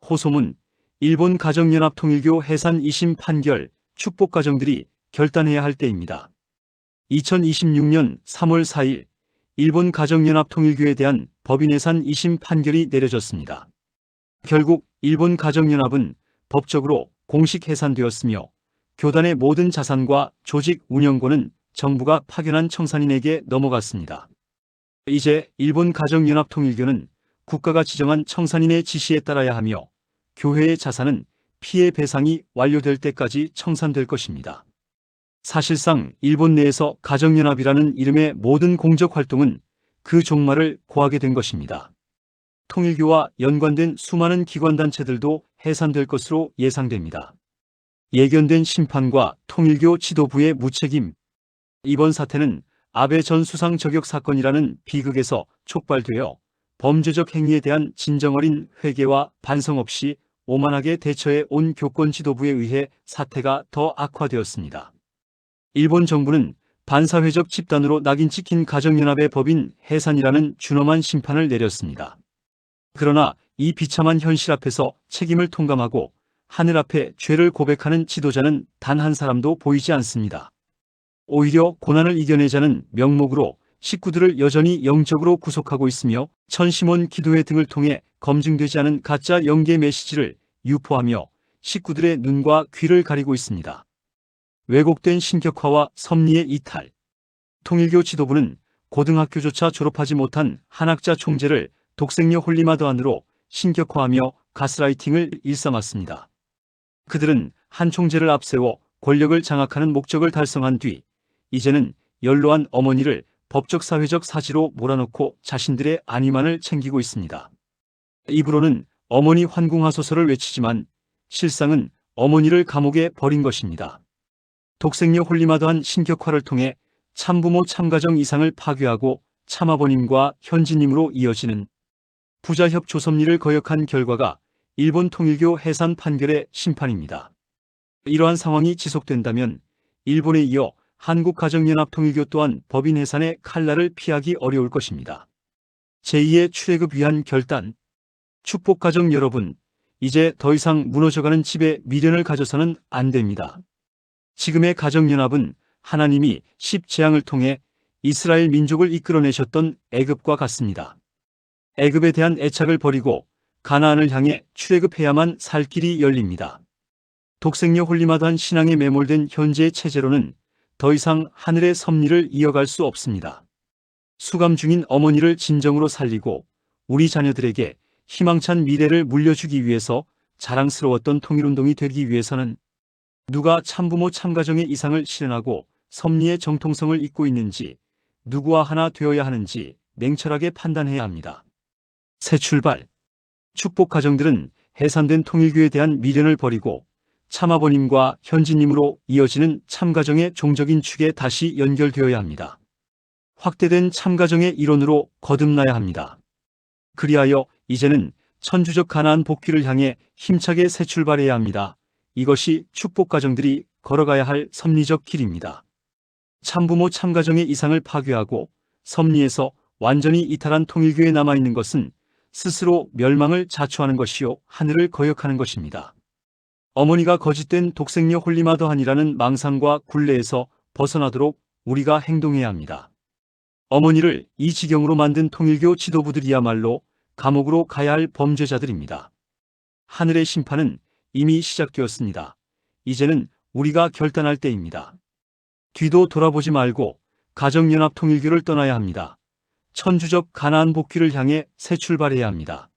호소문, 일본 가정연합통일교 해산 2심 판결, 축복가정들이 결단해야 할 때입니다. 2026년 3월 4일 일본 가정연합통일교에 대한 법인 해산 2심 판결이 내려졌습니다. 결국 일본 가정연합은 법적으로 공식 해산되었으며 교단의 모든 자산과 조직 운영권은 정부가 파견한 청산인에게 넘어갔습니다. 이제 일본 가정연합통일교는 국가가 지정한 청산인의 지시에 따라야 하며 교회의 자산은 피해 배상이 완료될 때까지 청산될 것입니다. 사실상 일본 내에서 가정연합이라는 이름의 모든 공적 활동은 그 종말을 고하게 된 것입니다. 통일교와 연관된 수많은 기관단체들도 해산될 것으로 예상됩니다. 예견된 심판과 통일교 지도부의 무책임. 이번 사태는 아베 전 수상 저격 사건이라는 비극에서 촉발되어 범죄적 행위에 대한 진정어린 회개와 반성 없이 오만하게 대처해 온 교권 지도부에 의해 사태가 더 악화되었습니다. 일본 정부는 반사회적 집단으로 낙인 찍힌 가정연합의 법인 해산이라는 준엄한 심판을 내렸습니다. 그러나 이 비참한 현실 앞에서 책임을 통감하고 하늘 앞에 죄를 고백하는 지도자는 단 한 사람도 보이지 않습니다. 오히려 고난을 이겨내자는 명목으로 식구들을 여전히 영적으로 구속하고 있으며 천심원 기도회 등을 통해 검증되지 않은 가짜 영계 메시지를 유포하며 식구들의 눈과 귀를 가리고 있습니다. 왜곡된 신격화와 섭리의 이탈. 통일교 지도부는 고등학교조차 졸업하지 못한 한학자 총재를 독생녀 홀리마더 안으로 신격화하며 가스라이팅을 일삼았습니다. 그들은 한 총재를 앞세워 권력을 장악하는 목적을 달성한 뒤 이제는 연로한 어머니를 법적 사회적 사지로 몰아넣고 자신들의 안위만을 챙기고 있습니다. 입으로는 어머니 환궁하소서를 외치지만 실상은 어머니를 감옥에 버린 것입니다. 독생녀 홀리마더한 신격화를 통해 참부모 참가정 이상을 파괴하고 참아버님과 현지님으로 이어지는 부자협 조섭리를 거역한 결과가 일본 통일교 해산 판결의 심판입니다. 이러한 상황이 지속된다면 일본에 이어 한국가정연합통일교 또한 법인 해산의 칼날을 피하기 어려울 것입니다. 제2의 출애굽 위한 결단. 축복가정 여러분, 이제 더 이상 무너져가는 집에 미련을 가져서는 안 됩니다. 지금의 가정연합은 하나님이 10재앙을 통해 이스라엘 민족을 이끌어내셨던 애굽과 같습니다. 애굽에 대한 애착을 버리고 가나안을 향해 출애굽해야만 살 길이 열립니다. 독생녀 홀리마더한 신앙에 매몰된 현재의 체제로는 더 이상 하늘의 섭리를 이어갈 수 없습니다. 수감 중인 어머니를 진정으로 살리고 우리 자녀들에게 희망찬 미래를 물려주기 위해서 자랑스러웠던 통일운동이 되기 위해서는 누가 참부모 참가정의 이상을 실현하고 섭리의 정통성을 잇고 있는지, 누구와 하나 되어야 하는지 냉철하게 판단해야 합니다. 새 출발. 축복가정들은 해산된 통일교에 대한 미련을 버리고 참아버님과 현지님으로 이어지는 참가정의 종적인 축에 다시 연결되어야 합니다. 확대된 참가정의 일원으로 거듭나야 합니다. 그리하여 이제는 천주적 가나안 복귀를 향해 힘차게 새 출발해야 합니다. 이것이 축복가정들이 걸어가야 할 섭리적 길입니다. 참부모 참가정의 이상을 파괴하고 섭리에서 완전히 이탈한 통일교에 남아있는 것은 스스로 멸망을 자초하는 것이요 하늘을 거역하는 것입니다. 어머니가 거짓된 독생녀 홀리마더한이라는 망상과 굴레에서 벗어나도록 우리가 행동해야 합니다. 어머니를 이 지경으로 만든 통일교 지도부들이야말로 감옥으로 가야 할 범죄자들입니다. 하늘의 심판은 이미 시작되었습니다. 이제는 우리가 결단할 때입니다. 뒤도 돌아보지 말고 가정연합통일교를 떠나야 합니다. 천주적 가나안 복귀를 향해 새 출발해야 합니다.